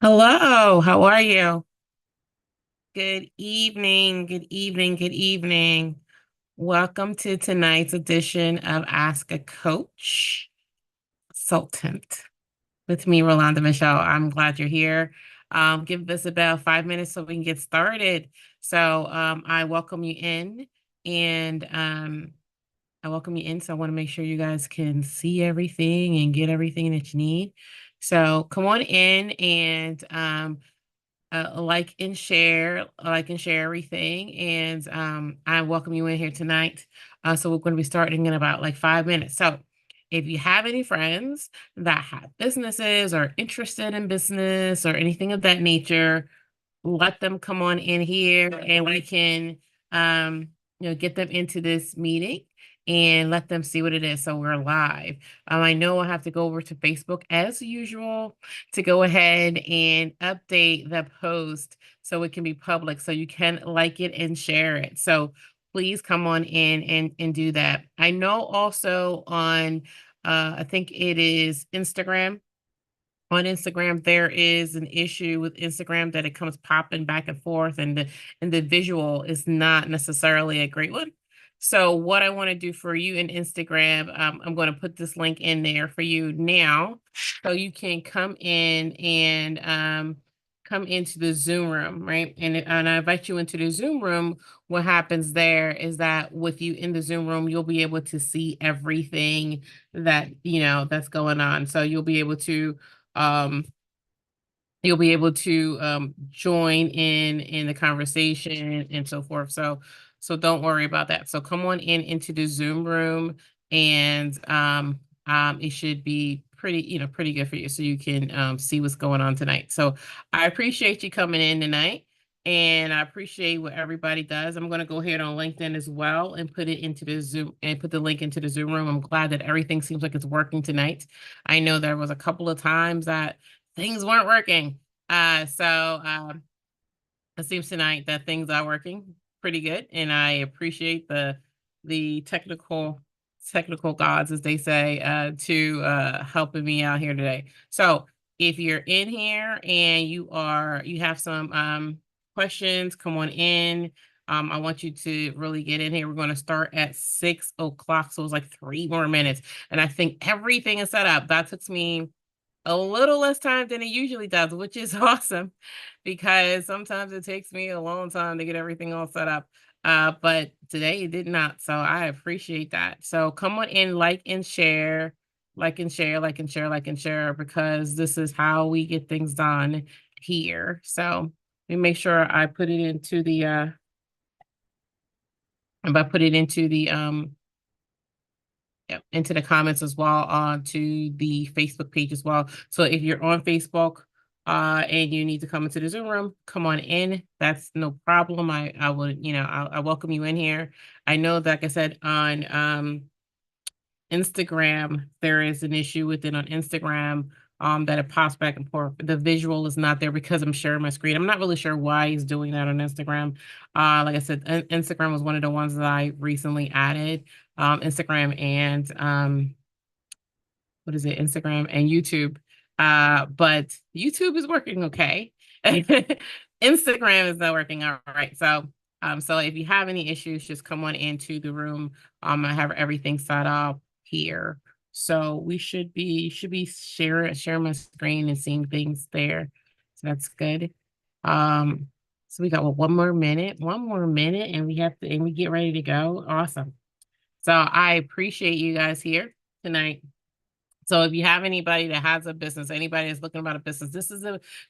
Hello, how are you? Good evening, good evening, good evening. Welcome to tonight's edition of Ask a Coach Consultant with me, Rolanda Michele. I'm glad you're here. Give us about 5 minutes so we can get started. I welcome you in and I welcome you in. So I want to make sure you guys can see everything and get everything that you need. So come on in and like and share everything. And I welcome you in here tonight. So we're going to be starting in about like 5 minutes. So if you have any friends that have businesses or interested in business or anything of that nature, let them come on in here and we can get them into this meeting and let them see what it is. So we're live. I know I have to go over to Facebook as usual to go ahead and update the post so it can be public, so you can like it and share it. So please come on in and do that. I know also on I think it is Instagram. On Instagram, there is an issue with Instagram that it comes popping back and forth, and the visual is not necessarily a great one. So what I want to do for you in Instagram, I'm going to put this link in there for you now, so you can come in and come into the Zoom room, right? And I invite you into the Zoom room. What happens there is that with you in the Zoom room, you'll be able to see everything that that's going on. So um you'll be able to join in the conversation and so forth. So don't worry about that. So come on in into the Zoom room, and it should be pretty good for you, so you can see what's going on tonight. So I appreciate you coming in tonight, and I appreciate what everybody does. I'm going to go ahead on LinkedIn as well and put it into the Zoom and put the link into the Zoom room. I'm glad that everything seems like it's working tonight. I know there was a couple of times that things weren't working. It seems tonight that things are working pretty good, and I appreciate the technical gods, as they say, to helping me out here today. So if you're in here and you have some questions, come on in. I want you to really get in here. We're going to start at 6 o'clock, so it's like 3 more minutes, and I think everything is set up. That took me a little less time than it usually does, which is awesome because sometimes it takes me a long time to get everything all set up. But today it did not. So I appreciate that. So come on in, like and share, like and share, like and share, like and share, because this is how we get things done here. So let me make sure I put it into the if I put it into the yep, into the comments as well, to the Facebook page as well. So if you're on Facebook and you need to come into the Zoom room, come on in. That's no problem. I would, I welcome you in here. I know that, like I said, on Instagram, there is an issue with it on Instagram, that it pops back and forth. The visual is not there because I'm sharing my screen. I'm not really sure why he's doing that on Instagram. Like I said, Instagram was one of the ones that I recently added. Instagram and what is it? Instagram and YouTube. But YouTube is working okay. Instagram is not working all right. So if you have any issues, just come on into the room. I have everything set up here. So we should be sharing my screen and seeing things there. So that's good. Um, so we got one more minute, and we get ready to go. Awesome. So I appreciate you guys here tonight. So if you have anybody that has a business, anybody that's looking about a business,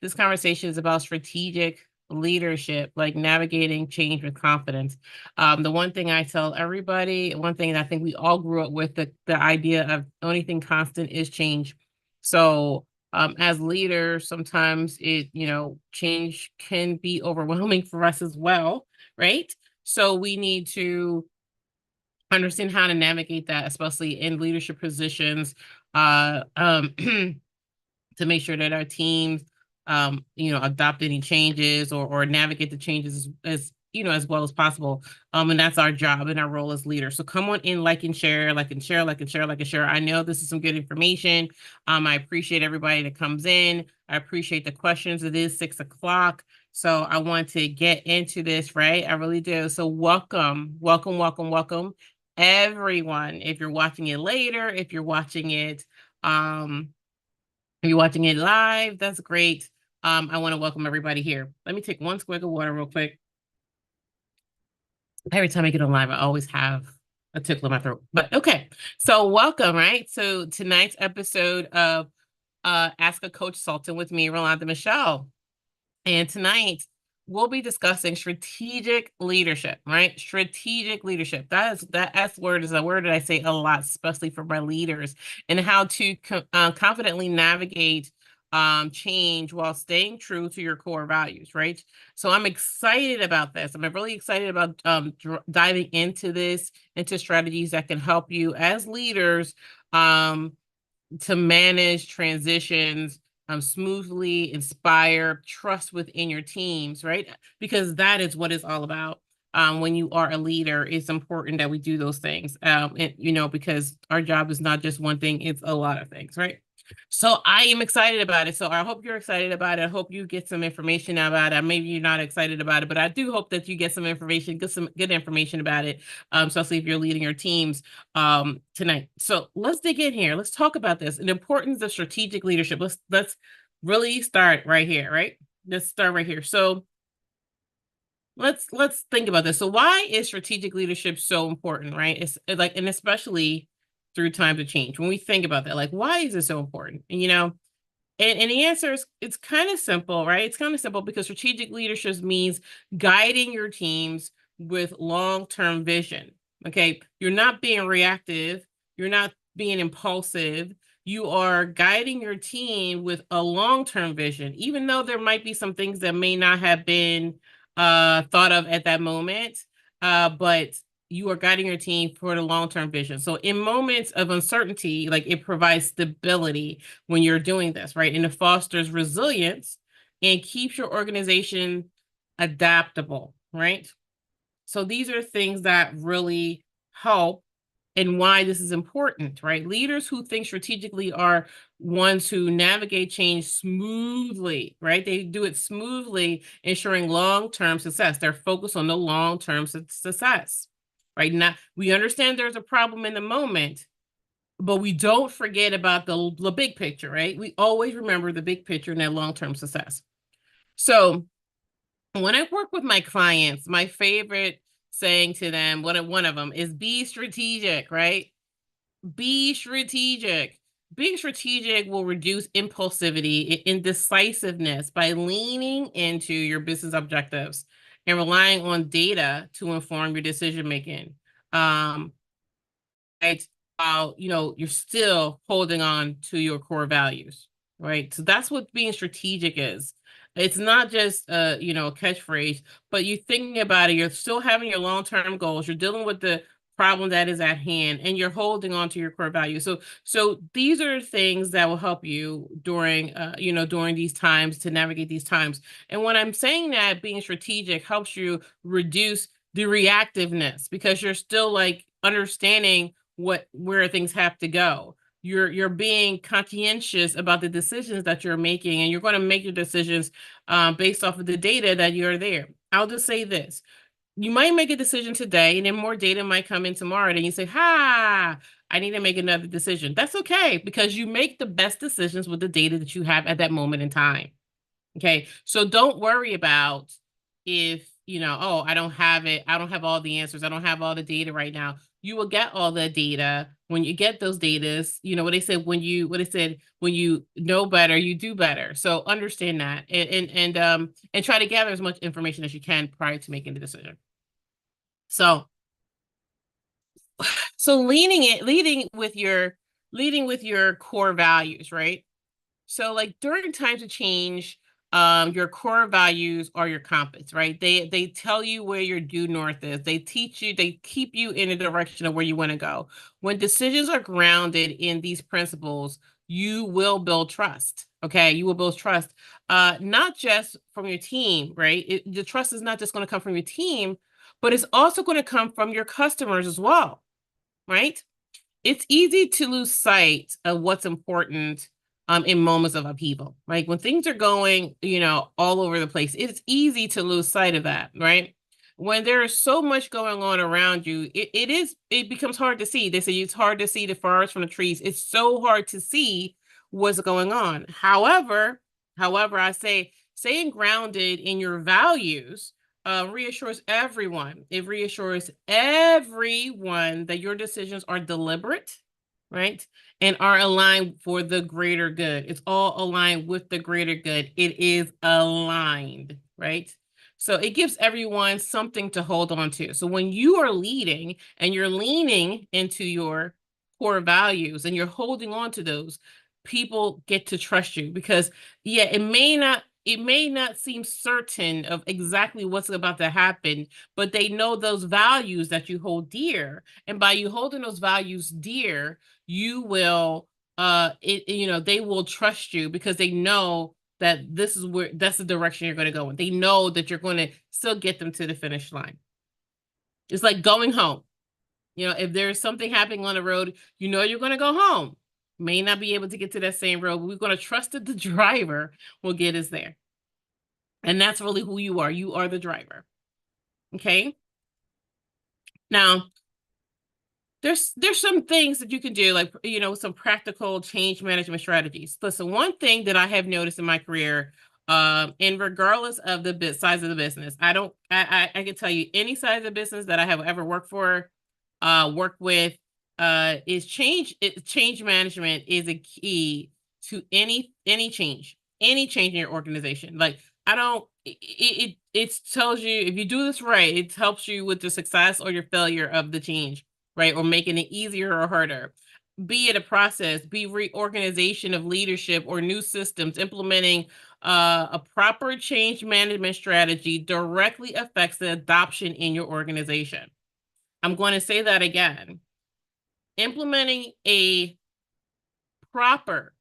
this conversation is about strategic leadership, like navigating change with confidence. The one thing I tell everybody, one thing that I think we all grew up with, the idea of only thing constant is change. So as leaders, sometimes change can be overwhelming for us as well, right? So we need to understand how to navigate that, especially in leadership positions, uh, um, to make sure that our teams, adopt any changes or navigate the changes as as well as possible. And that's our job and our role as leaders. So come on in, like and share, like and share, like and share, like and share. I know this is some good information. I appreciate everybody that comes in. I appreciate the questions. It is 6 o'clock. So I want to get into this, right? I really do. So welcome, welcome, welcome, welcome, everyone. If you're watching it later, if you're watching it live, that's great. I want to welcome everybody here. Let me take one swig of water real quick. Every time I get on live, I always have a tickle in my throat. But okay, so welcome, right? So tonight's episode of Ask a Coach-sultant with me, Rolanda Michele. And tonight we'll be discussing strategic leadership, right? Strategic leadership. That S word is a word that I say a lot, especially for my leaders, and how to confidently navigate change while staying true to your core values, right? So I'm excited about this. I'm really excited about diving into this, into strategies that can help you as leaders to manage transitions smoothly, inspire trust within your teams, right? Because that is what it's all about. When you are a leader, it's important that we do those things. Because our job is not just one thing, it's a lot of things, right? So I am excited about it. So I hope you're excited about it. I hope you get some information about it. Maybe you're not excited about it, but I do hope that you get some information, get some good information about it, especially if you're leading your teams tonight. So let's dig in here. Let's talk about this, the importance of strategic leadership. Let's really start right here, right? Let's start right here. So let's think about this. So why is strategic leadership so important, right? It's like, and especially through times of change. When we think about that, like, why is it so important? And the answer is it's kind of simple, right? It's kind of simple because strategic leadership means guiding your teams with long-term vision. Okay. You're not being reactive. You're not being impulsive. You are guiding your team with a long-term vision, even though there might be some things that may not have been thought of at that moment. But you are guiding your team for the long-term vision. So in moments of uncertainty, like, it provides stability when you're doing this, right? And it fosters resilience and keeps your organization adaptable, right? So these are things that really help and why this is important, right? Leaders who think strategically are ones who navigate change smoothly, right? They do it smoothly, ensuring long-term success. They're focused on the long-term success, right? Now, we understand there's a problem in the moment, but we don't forget about the big picture, right? We always remember the big picture and that long-term success. So when I work with my clients, my favorite saying to them, one of them is be strategic, right? Be strategic. Being strategic will reduce impulsivity and indecisiveness by leaning into your business objectives and relying on data to inform your decision making. Right? You're still holding on to your core values, right? So that's what being strategic is. It's not just a catchphrase, but you're thinking about it. You're still having your long-term goals. You're dealing with the problem that is at hand, and you're holding on to your core values. So these are things that will help you during these times, to navigate these times. And when I'm saying that being strategic helps you reduce the reactiveness, because you're still like understanding where things have to go. You're being conscientious about the decisions that you're making, and you're going to make your decisions based off of the data that you're there. I'll just say this. You might make a decision today, and then more data might come in tomorrow, and you say, I need to make another decision. That's okay, because you make the best decisions with the data that you have at that moment in time. Okay. So don't worry about if, oh, I don't have it. I don't have all the answers. I don't have all the data right now. You will get all the data. When you get those data, what they said, when you know better, you do better. So understand that, and try to gather as much information as you can prior to making the decision. So, leading with your core values, right? So, like, during times of change, your core values are your compass, right? They tell you where your due north is. They keep you in the direction of where you want to go. When decisions are grounded in these principles, you will build trust. Okay, you will build trust, not just from your team, right? The trust is not just going to come from your team, but it's also going to come from your customers as well, right? It's easy to lose sight of what's important in moments of upheaval. Like when things are going, all over the place, it's easy to lose sight of that, right? When there is so much going on around you, it becomes hard to see. They say it's hard to see the forest from the trees. It's so hard to see what's going on. However, I say staying grounded in your values reassures everyone. It reassures everyone that your decisions are deliberate, right? And are aligned for the greater good. It's all aligned with the greater good. It is aligned, right? So it gives everyone something to hold on to. So when you are leading and you're leaning into your core values and you're holding on to those, people get to trust you because yeah, it may not seem certain of exactly what's about to happen, but they know those values that you hold dear. And by you holding those values dear, you will they will trust you because they know that that's the direction you're going to go in. They know that you're going to still get them to the finish line. It's like going home. If there's something happening on the road, you're going to go home. May not be able to get to that same road, but we're going to trust that the driver will get us there. And that's really who you are. You are the driver. Okay. Now, there's some things that you can do, like some practical change management strategies. Listen, one thing that I have noticed in my career, and regardless of the size of the business, I can tell you any size of business that I have ever worked for, worked with, is change management is a key to any change in your organization. Like I don't it tells you if you do this right, it helps you with the success or your failure of the change, right? Or making it easier or harder. Be it a process, be reorganization of leadership or new systems, implementing a proper change management strategy directly affects the adoption in your organization. I'm going to say that again. Implementing a proper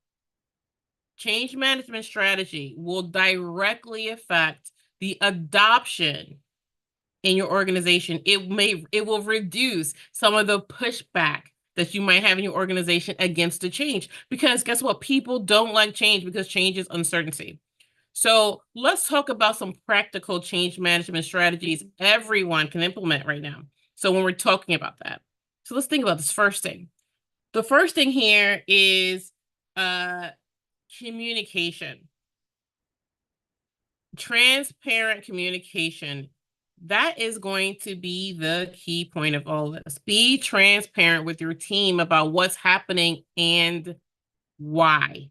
change management strategy will directly affect the adoption in your organization. It will reduce some of the pushback that you might have in your organization against the change. Because guess what? People don't like change because change is uncertainty. So let's talk about some practical change management strategies everyone can implement right now. So when we're talking about that, so let's think about this first thing. The first thing here is uh, communication. Transparent communication. That is going to be the key point of all this. Be transparent with your team about what's happening and why.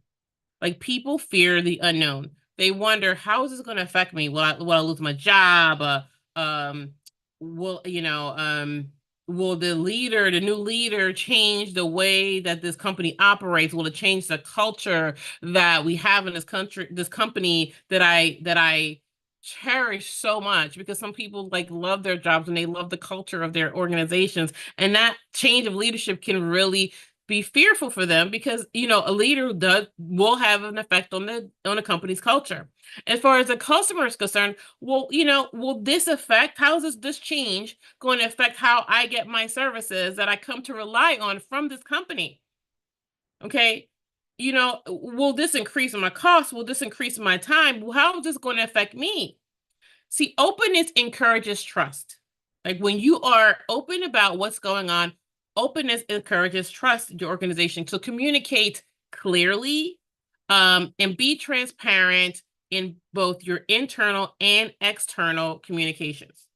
Like people fear the unknown. They wonder, how is this going to affect me? Will I lose my job? Um, will will the new leader change the way that this company operates? Will it change the culture that we have in this company that I cherish so much? Because some people like love their jobs and they love the culture of their organizations, and that change of leadership can really be fearful for them because a leader will have an effect on the company's culture. As far as the customer is concerned, well, will this affect, how is this change going to affect how I get my services that I come to rely on from this company? Okay. Will this increase my cost? Will this increase my time? How is this going to affect me? See, openness encourages trust. Like when you are open about what's going on, openness encourages trust in your organization. So communicate clearly, and be transparent in both your internal and external communications.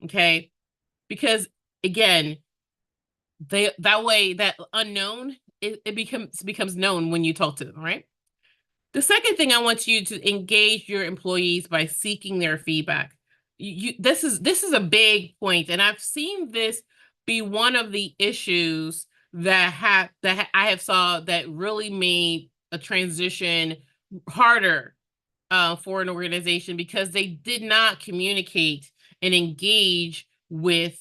Okay. Because again, that way that unknown it becomes known when you talk to them, right? The second thing I want you to engage your employees by seeking their feedback. This is a big point, and I've seen this be one of the issues that I have saw that really made a transition harder for an organization because they did not communicate and engage with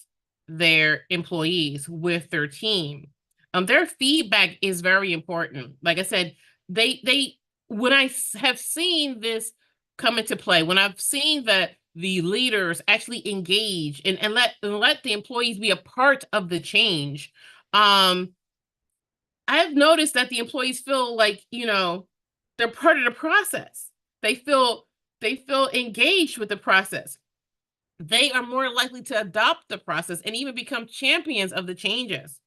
their employees, with their team. Their feedback is very important. Like I said, they when have seen this come into play, when I've seen that the leaders actually engage and let the employees be a part of the change, um, I've noticed that the employees feel like, they're part of the process. They feel they feel engaged with the process. They are more likely to adopt the process and even become champions of the changes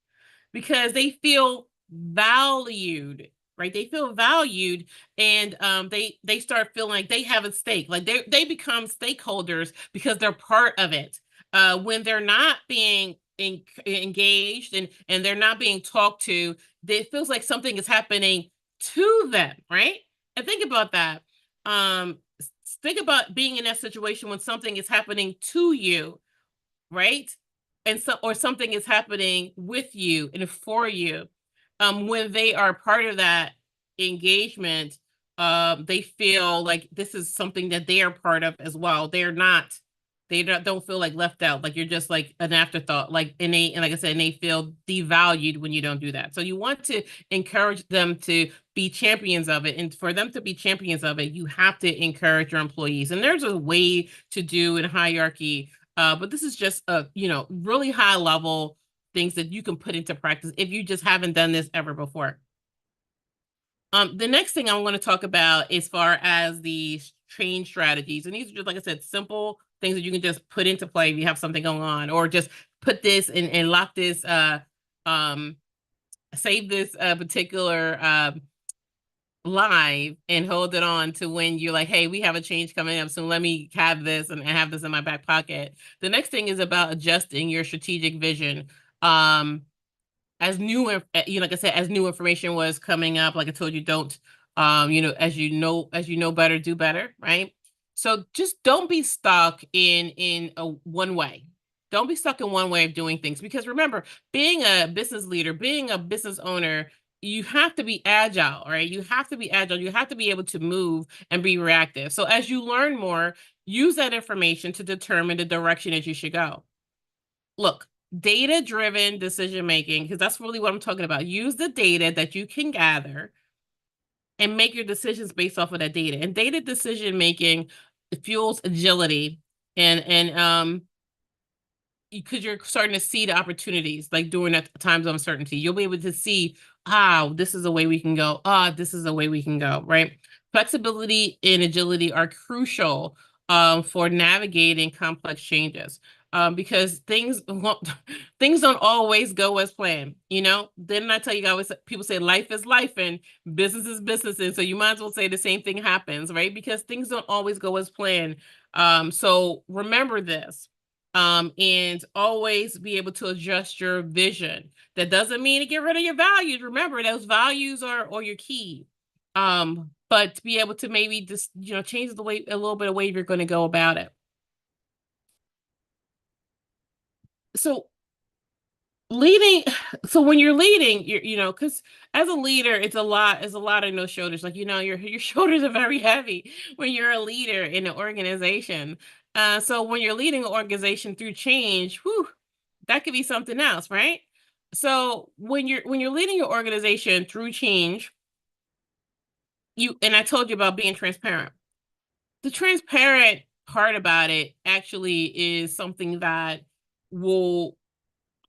because they feel valued, right? They feel valued, and they start feeling like they have a stake, like they become stakeholders because they're part of it. When they're not being engaged and they're not being talked to, it feels like something is happening to them, right? And think about that. Um, think about being in that situation when something is happening to you, right? And so, or something is happening with you and for you. When they are part of that engagement, they feel like this is something that they are part of as well. They don't feel like left out, like you're just like an afterthought, like innate, and like I said, and they feel devalued when you don't do that. So you want to encourage them to be champions of it. And for them to be champions of it, you have to encourage your employees. And there's a way to do in hierarchy, but this is just really high level things that you can put into practice if you just haven't done this ever before. The next thing I want to talk about as far as the change strategies, and these are just, like I said, simple things that you can just put into play if you have something going on, or just put this and lock this, um, save this particular live and hold it on to when you're like, hey, we have a change coming up, so let me have this and have this in my back pocket. The next thing is about adjusting your strategic vision. As like I said, as new information was coming up, like I told you, don't, as you know better, do better, right? So just don't be stuck in a one way. Don't be stuck in one way of doing things, because remember, being a business leader, being a business owner, you have to be agile, right? You have to be agile. You have to be able to move and be reactive. So as you learn more, use that information to determine the direction that you should go. Look, data driven decision making, because that's really what I'm talking about. Use the data that you can gather and make your decisions based off of that data. And data decision making fuels agility, and because you're starting to see the opportunities, like during that times of uncertainty, you'll be able to see, this is a way we can go. This is a way we can go, right? Flexibility and agility are crucial for navigating complex changes. Because things don't always go as planned. Didn't I tell you, people say life is life and business is business, and so you might as well say the same thing happens, right? Because things don't always go as planned. So remember this, and always be able to adjust your vision. That doesn't mean to get rid of your values. Remember, those values are your key. But to be able to maybe just, change the way, a little bit of way you're going to go about it. So leading, so when you're leading, because as a leader, it's a lot of no shoulders. Like, your shoulders are very heavy when you're a leader in an organization. So when you're leading an organization through change, whew, that could be something else, right? So when you're leading your organization through change, and I told you about being transparent. The transparent part about it actually is something that will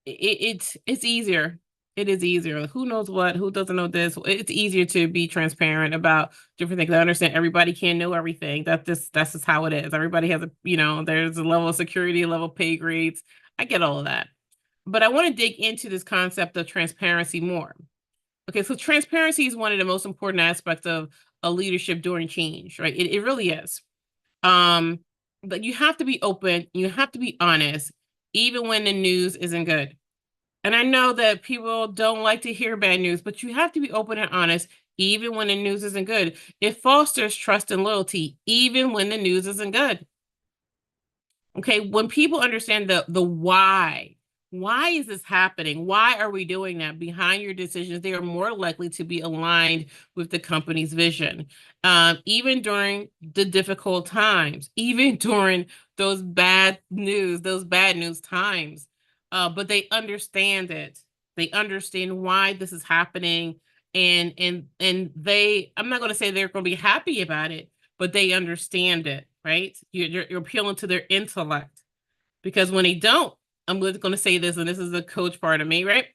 it's easier. It is easier. Who knows what? Who doesn't know this? It's easier to be transparent about different things. I understand everybody can't know everything. That's just how it is. Everybody has there's a level of security, a level of pay grades. I get all of that. But I want to dig into this concept of transparency more. Okay, so transparency is one of the most important aspects of a leadership during change, right? It really is. Um, but you have to be open, you have to be honest, even when the news isn't good. And I know that people don't like to hear bad news, but you have to be open and honest, even when the news isn't good. It fosters trust and loyalty, even when the news isn't good. Okay, when people understand the why is this happening? Why are we doing that? Behind your decisions, they are more likely to be aligned with the company's vision. Even during the difficult times, even during those bad news times. But they understand it. They understand why this is happening, and they, I'm not going to say they're going to be happy about it, but they understand it, right? You're appealing to their intellect, because when they don't, I'm going to say this, and this is the coach part of me, right?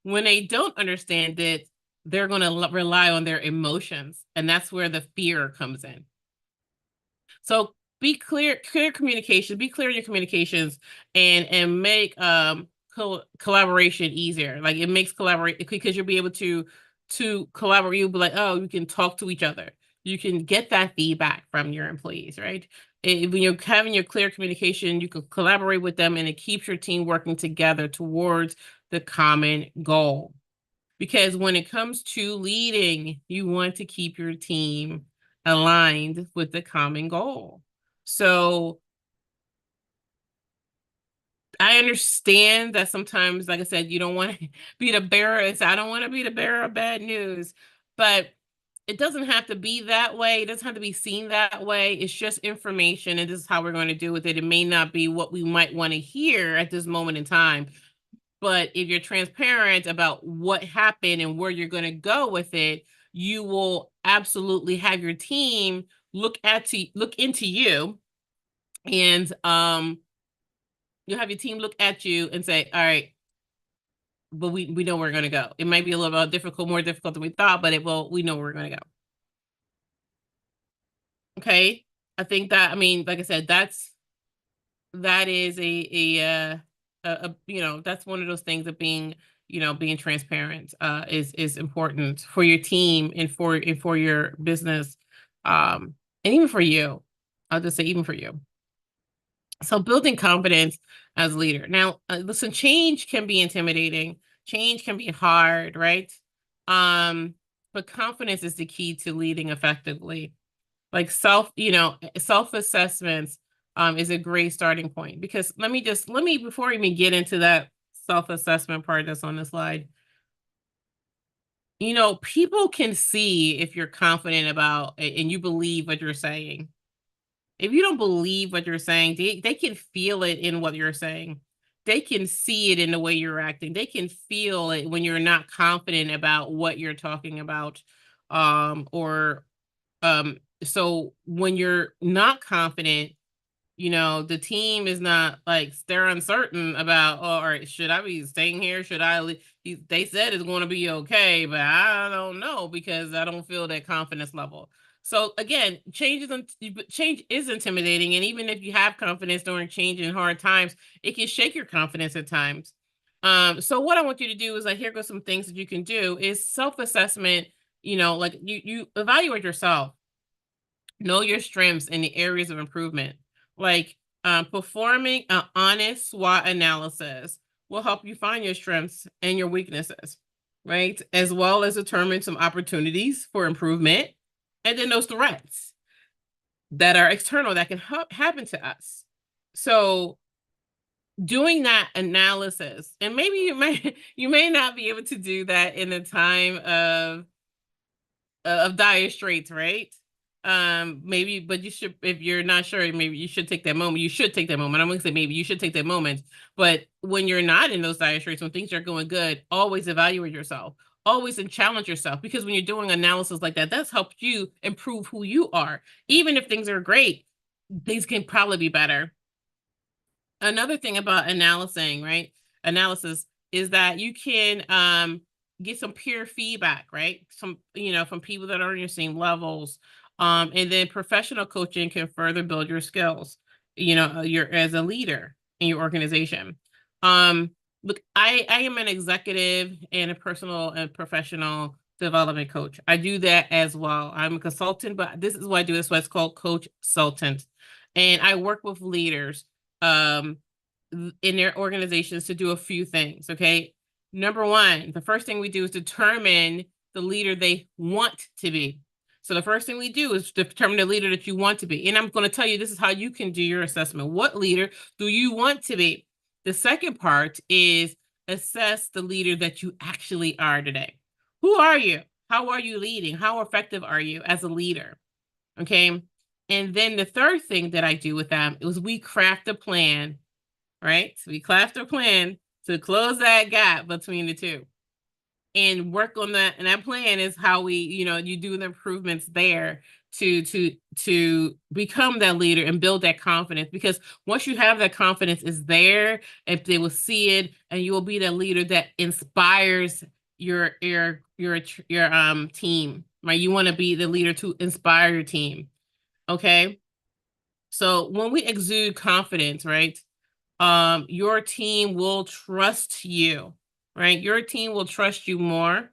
When they don't understand it, they're going to rely on their emotions, and that's where the fear comes in. So be clear communication, be clear in your communications, and make collaboration easier. Like, it makes collaborate because you'll be able to collaborate. You'll be like, oh, you can talk to each other. You can get that feedback from your employees, right? When you're having your clear communication, you can collaborate with them, and it keeps your team working together towards the common goal. Because when it comes to leading, you want to keep your team aligned with the common goal. So I understand that sometimes, like I said, you don't want to be the bearer. I don't want to be the bearer of bad news, but it doesn't have to be that way. It doesn't have to be seen that way. It's just information, and this is how we're going to do with it. It may not be what we might want to hear at this moment in time, but if you're transparent about what happened and where you're going to go with it, you will absolutely have your team look into you, and you'll have your team look at you and say, "All right, but we know where we're going to go. It might be a little bit difficult, more difficult than we thought, but we know where we're going to go." Okay, I think that, I mean, like I said, that is that's one of those things of being, being transparent, is important for your team, and for your business, and even for you. I'll just say, even for you. So building confidence as a leader. Now, listen, change can be intimidating. Change can be hard, right? Um, but confidence is the key to leading effectively. Like, self assessments is a great starting point, because let me before I even get into that self assessment part that's on the slide, people can see if you're confident about and you believe what you're saying. If you don't believe what you're saying, they can feel it in what you're saying. They can see it in the way you're acting. They can feel it when you're not confident about what you're talking about. Or so when you're not confident, the team is not, like, they're uncertain about, oh, all right, should I be staying here? Should I leave? They said it's going to be okay, but I don't know, because I don't feel that confidence level. So again, change is intimidating. And even if you have confidence during change and hard times, it can shake your confidence at times. So what I want you to do is, like, here goes some things that you can do is self-assessment. Like, you evaluate yourself. Know your strengths and the areas of improvement. Like, performing an honest SWOT analysis will help you find your strengths and your weaknesses, right? As well as determine some opportunities for improvement, and then those threats that are external that can happen to us. So, doing that analysis, and maybe you may not be able to do that in a time of dire straits, right? Maybe, but you should, if you're not sure, maybe you should take that moment. You should take that moment. I'm gonna say maybe you should take that moment. But when you're not in those dire straits, when things are going good, always evaluate yourself. Always, and challenge yourself, because when you're doing analysis like that, that's helped you improve who you are. Even if things are great, things can probably be better. Another thing about analysis is that you can get some peer feedback, right? Some, from people that are on your same levels. And then professional coaching can further build your skills, you're as a leader in your organization. Look, I am an executive and a personal and professional development coach. I do that as well. I'm a consultant, but this is what I do. This is what's called Coach-sultant. And I work with leaders um in their organizations to do a few things. Okay, number one, the first thing we do is determine the leader they want to be. So the first thing we do is determine the leader that you want to be, and I'm going to tell you, this is how you can do your assessment. What leader do you want to be? The second part is assess the leader that you actually are today. Who are you? How are you leading? How effective are you as a leader? Okay. And then the third thing that I do with them is we craft a plan, right? So we craft a plan to close that gap between the two and work on that. And that plan is how we, you do the improvements there to become that leader and build that confidence. Because once you have that confidence is there, if they will see it, and you will be the leader that inspires your team, right? You want to be the leader to inspire your team. Okay. So when we exude confidence, right? Your team will trust you, right? Your team will trust you more.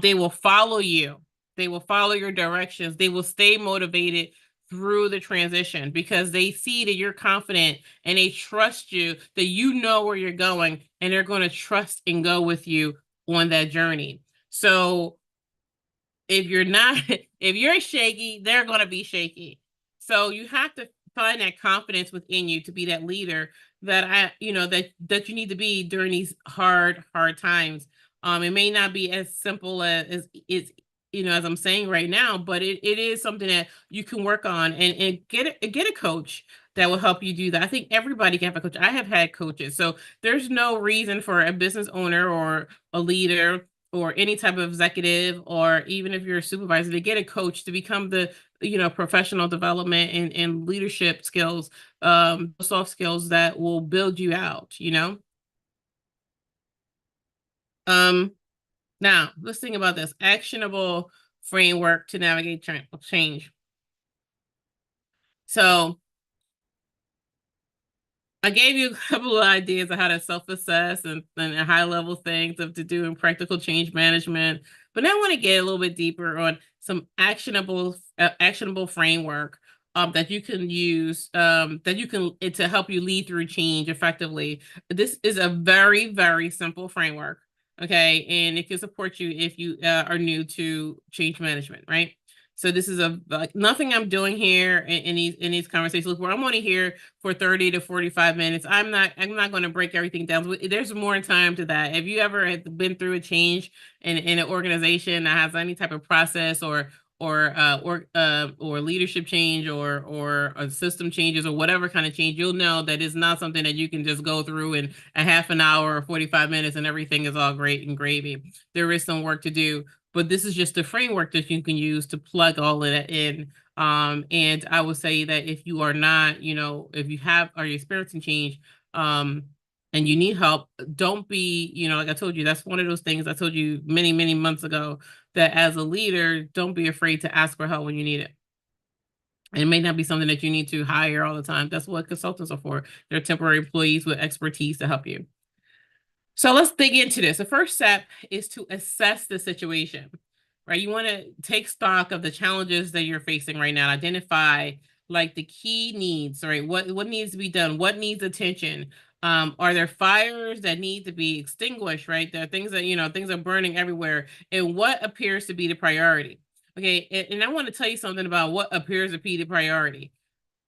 They will follow you. They will follow your directions. They will stay motivated through the transition because they see that you're confident and they trust you, that you know where you're going, and they're going to trust and go with you on that journey. So if you're not, if you're shaky, they're going to be shaky. So you have to find that confidence within you to be that leader that you need to be during these hard times. It may not be as simple as I'm saying right now, but it is something that you can work on and get a coach that will help you do that. I think everybody can have a coach. I have had coaches. So there's no reason for a business owner or a leader or any type of executive, or even if you're a supervisor, to get a coach to become the professional development and leadership skills, soft skills that will build you out. um Now let's think about this actionable framework to navigate change. So I gave you a couple of ideas of how to self-assess and high-level things to do in practical change management. But now I want to get a little bit deeper on some actionable framework that you can use to help you lead through change effectively. This is a very, very simple framework, okay, and it can support you if you are new to change management, right? So this is like nothing I'm doing here in these conversations. Look, where I'm only here for 30 to 45 minutes. I'm not going to break everything down. There's more time to that. If you ever have been through a change in an organization that has any type of process or leadership change or system changes or whatever kind of change, you'll know that it's not something that you can just go through in a half an hour or 45 minutes and everything is all great and gravy. There is some work to do, but this is just a framework that you can use to plug all of that in. And I would say that if you are not, if you are experiencing change, and you need help, don't be, like I told you, that's one of those things I told you many, many months ago, that as a leader, don't be afraid to ask for help when you need it. And it may not be something that you need to hire all the time. That's what consultants are for. They're temporary employees with expertise to help you. So let's dig into this. The first step is to assess the situation, right? You want to take stock of the challenges that you're facing right now. Identify like the key needs, right? What needs to be done? What needs attention? Are there fires that need to be extinguished, right? There are things that, things are burning everywhere. And what appears to be the priority? Okay, and I want to tell you something about what appears to be the priority.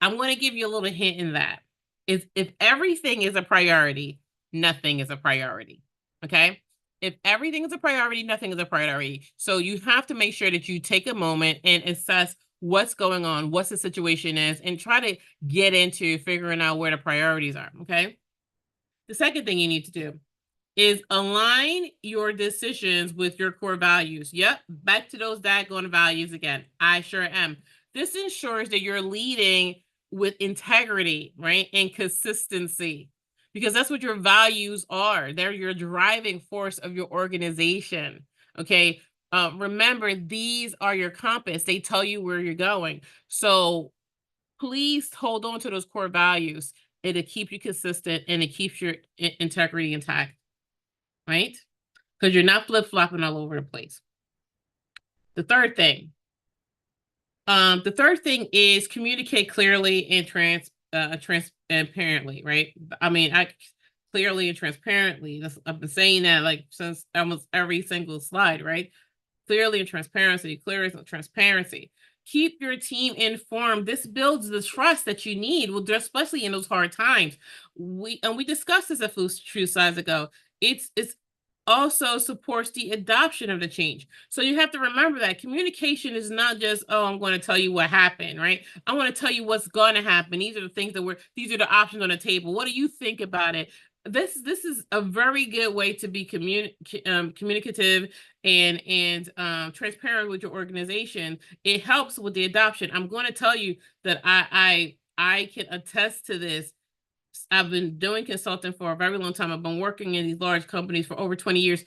I'm going to give you a little hint in that. If everything is a priority, nothing is a priority. Okay? If everything is a priority, nothing is a priority. So you have to make sure that you take a moment and assess what's going on, what's the situation is, and try to get into figuring out where the priorities are. Okay? The second thing you need to do is align your decisions with your core values. Yep, back to those daggone values again. I sure am. This ensures that you're leading with integrity, right? And consistency, because that's what your values are. They're your driving force of your organization. Okay. Remember, these are your compass. They tell you where you're going. So please hold on to those core values. It'll keep you consistent and it keeps your integrity intact, right? Because you're not flip-flopping all over the place. The third thing, is communicate clearly and transparently, right? I mean, clearly and transparently. I've been saying that like since almost every single slide, right? Clearly and transparency. Keep your team informed. This builds the trust that you need, especially in those hard times. We discussed this a few slides ago. It's also supports the adoption of the change. So you have to remember that communication is not just, oh, I'm going to tell you what happened, right? I want to tell you what's going to happen. These are the options on the table. What do you think about it? this is a very good way to be communicative and transparent with your organization. It helps with the adoption. I'm going to tell you that I can attest to this. I've been doing consulting for a very long time. I've been working in these large companies for over 20 years.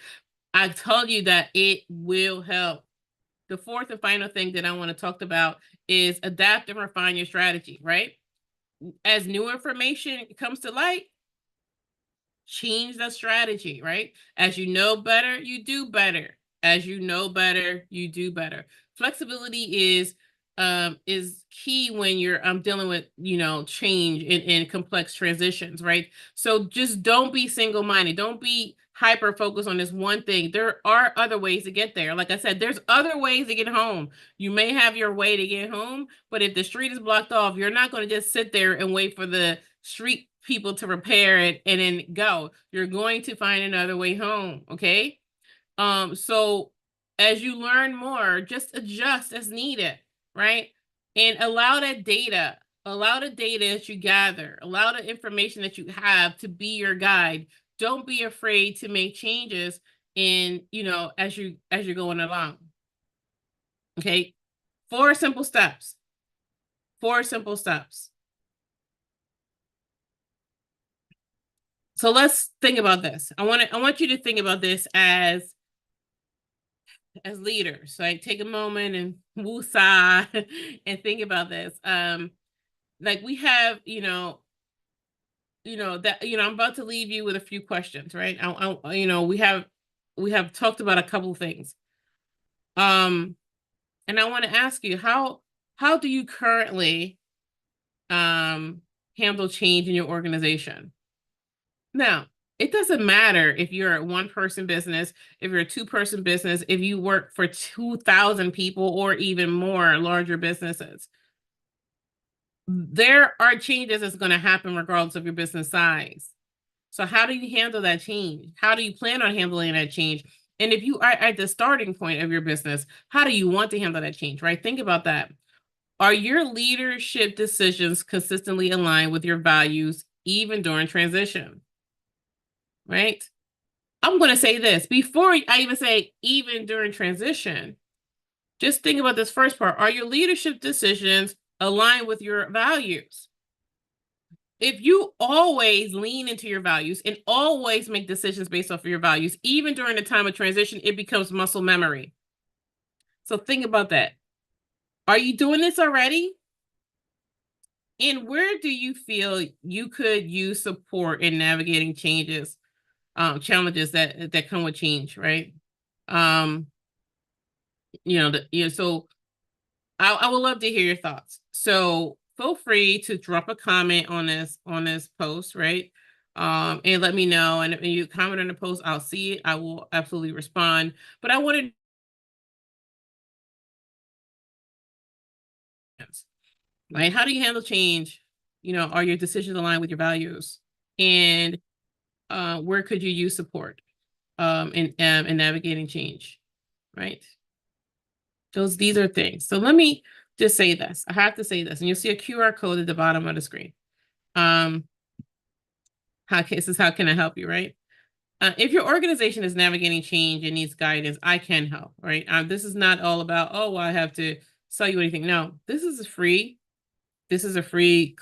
I tell you that it will help. The fourth and final thing that I want to talk about is adapt and refine your strategy, right? As new information comes to light, change the strategy, right? As you know better, you do better. As you know better, you do better. Flexibility is key when you're dealing with, change in complex transitions, right? So just don't be single-minded. Don't be hyper focused on this one thing. There are other ways to get there. Like I said, there's other ways to get home. You may have your way to get home, but if the street is blocked off, you're not going to just sit there and wait for the street people to repair it and then go. You're going to find another way home. Okay. So as you learn more, just adjust as needed, right? And allow the data that you gather, allow the information that you have to be your guide. Don't be afraid to make changes in, as you're going along. Okay. Four simple steps. Four simple steps. So let's think about this. I want you to think about this as leaders. Like take a moment and woosah and think about this. Like we have, I'm about to leave you with a few questions, right? We have talked about a couple of things. And I want to ask you how do you currently handle change in your organization? Now, it doesn't matter if you're a one-person business, if you're a two-person business, if you work for 2,000 people or even more larger businesses. There are changes that's going to happen regardless of your business size. So how do you handle that change? How do you plan on handling that change? And if you are at the starting point of your business, how do you want to handle that change, right? Think about that. Are your leadership decisions consistently aligned with your values, even during transition? Right? I'm going to say this before I even say even during transition. Just think about this first part. Are your leadership decisions aligned with your values? If you always lean into your values and always make decisions based off of your values, even during the time of transition, it becomes muscle memory. So think about that. Are you doing this already? And where do you feel you could use support in navigating challenges that come with change, right? Um, so I would love to hear your thoughts. So feel free to drop a comment on this post, right? And let me know. And if you comment on the post, I'll see it. I will absolutely respond. But I wanted, like, how do you handle change? Are your decisions aligned with your values? And where could you use support in navigating change, right? These are things. So let me just say this. I have to say this, and you'll see a QR code at the bottom of the screen. This is how can I help you, right? If your organization is navigating change and needs guidance, I can help, right? This is not all about, oh, well, I have to sell you anything. No, this is free. This is a free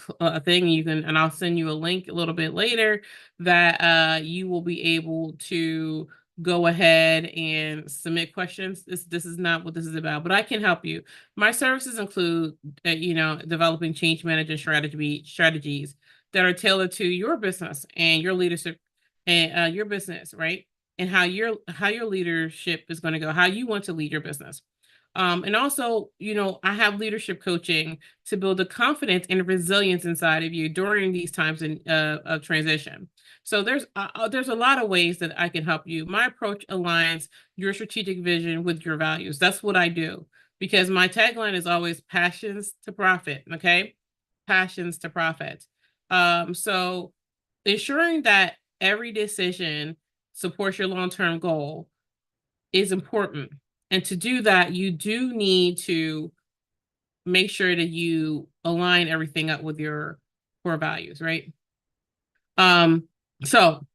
thing. And I'll send you a link a little bit later that you will be able to go ahead and submit questions. This is not what this is about, but I can help you. My services include, developing change management strategies that are tailored to your business and your leadership and your business, right? And how your leadership is going to go, how you want to lead your business. And also, I have leadership coaching to build the confidence and resilience inside of you during these times of transition. So there's a lot of ways that I can help you. My approach aligns your strategic vision with your values. That's what I do, because my tagline is always passions to profit. Okay, passions to profit. So ensuring that every decision supports your long-term goal is important. And to do that, you do need to make sure that you align everything up with your core values, right? Um, so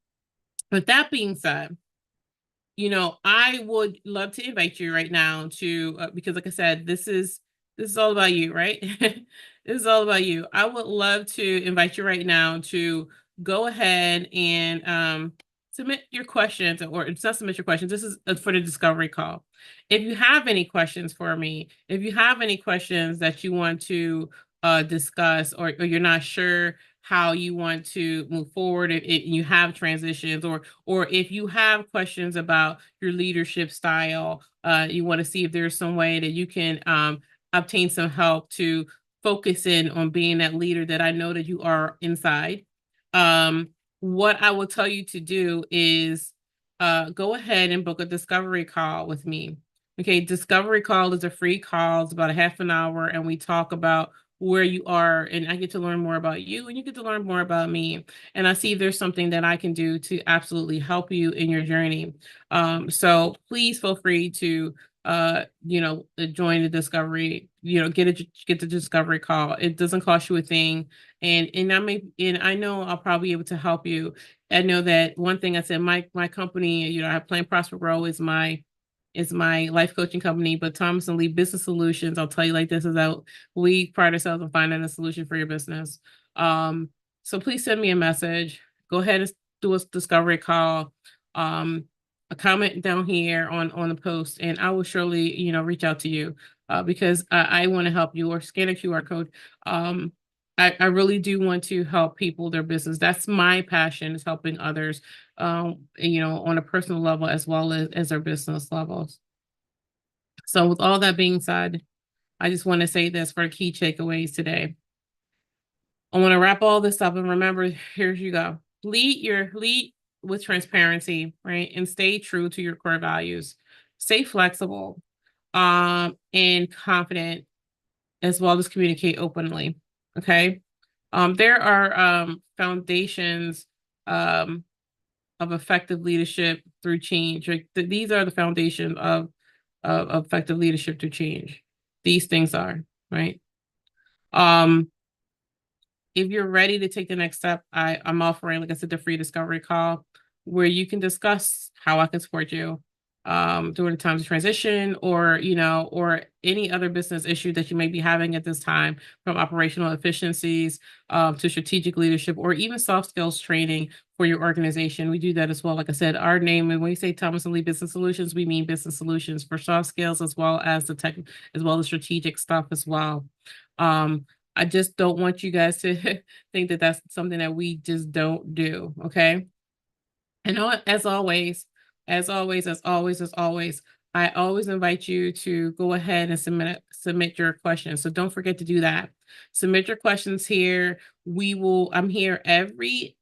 With that being said, I would love to invite you right now to because like I said, this is all about you, right? This is all about you. I would love to invite you right now to go ahead and submit your questions, or it's not submit your questions. This is for the discovery call. If you have any questions for me, if you have any questions that you want to discuss, or you're not sure how you want to move forward, if you have transitions, or if you have questions about your leadership style, you want to see if there's some way that you can obtain some help to focus in on being that leader that I know that you are inside. What I will tell you to do is go ahead and book a discovery call with me. Okay, discovery call is a free call. It's about a half an hour, and we talk about where you are, and I get to learn more about you, and you get to learn more about me, and I see if there's something that I can do to absolutely help you in your journey. So please feel free to join the discovery, get the discovery call. It doesn't cost you a thing. And I know I'll probably be able to help you. I know that one thing I said, my company, I have Plan Prosper Grow is my life coaching company, but Thomas and Lee Business Solutions, I'll tell you like this, is that we pride ourselves on finding a solution for your business. So please send me a message. Go ahead and do a discovery call. A comment down here on the post, and I will surely, reach out to you because I want to help you, or scan a QR code. I really do want to help people, their business. That's my passion, is helping others, on a personal level as well as their business levels. So with all that being said, I just want to say this for key takeaways today. I want to wrap all this up, and remember, here you go. Lead with transparency, right? And stay true to your core values. Stay flexible, and confident, as well as communicate openly. Okay. There are foundations of effective leadership through change. Like these are the foundation of effective leadership through change. These things are, right. Um, if you're ready to take the next step, I'm offering, like I said, the free discovery call where you can discuss how I can support you during the times of transition, or any other business issue that you may be having at this time, from operational efficiencies to strategic leadership, or even soft skills training for your organization. We do that as well. Like I said, our name, and when we say Thomas and Lee Business Solutions, we mean business solutions for soft skills, as well as the tech, as well as strategic stuff as well. Um, I just don't want you guys to think that that's something that we just don't do. Okay. And as always, I always invite you to go ahead and submit your questions. So don't forget to do that. Submit your questions here. I'm here every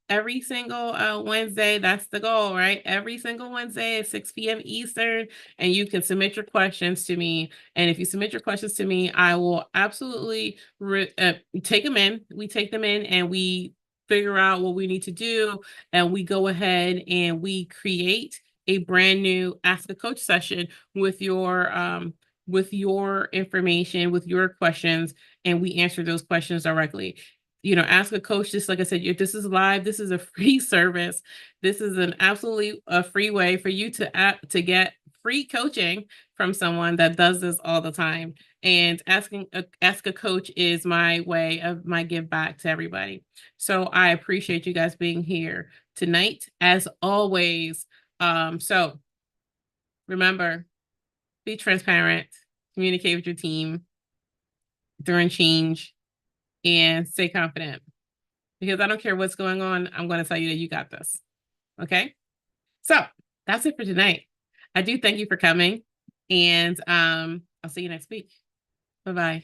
single Wednesday. That's the goal, right? Every single Wednesday at 6 p.m. Eastern. And you can submit your questions to me. And if you submit your questions to me, I will absolutely take them in. We take them in, and we figure out what we need to do, and we go ahead and we create a brand new Ask a Coach session with your information, with your questions, and we answer those questions directly. Ask a Coach, just like I said, this is live. This is a free service. This is an absolutely a free way for you to get free coaching from someone that does this all the time. And Ask a Coach is my way of my give back to everybody. So I appreciate you guys being here tonight, as always. So remember, be transparent, communicate with your team during change, and stay confident. Because I don't care what's going on, I'm going to tell you that you got this. Okay? So that's it for tonight. I do thank you for coming, and I'll see you next week. Bye-bye.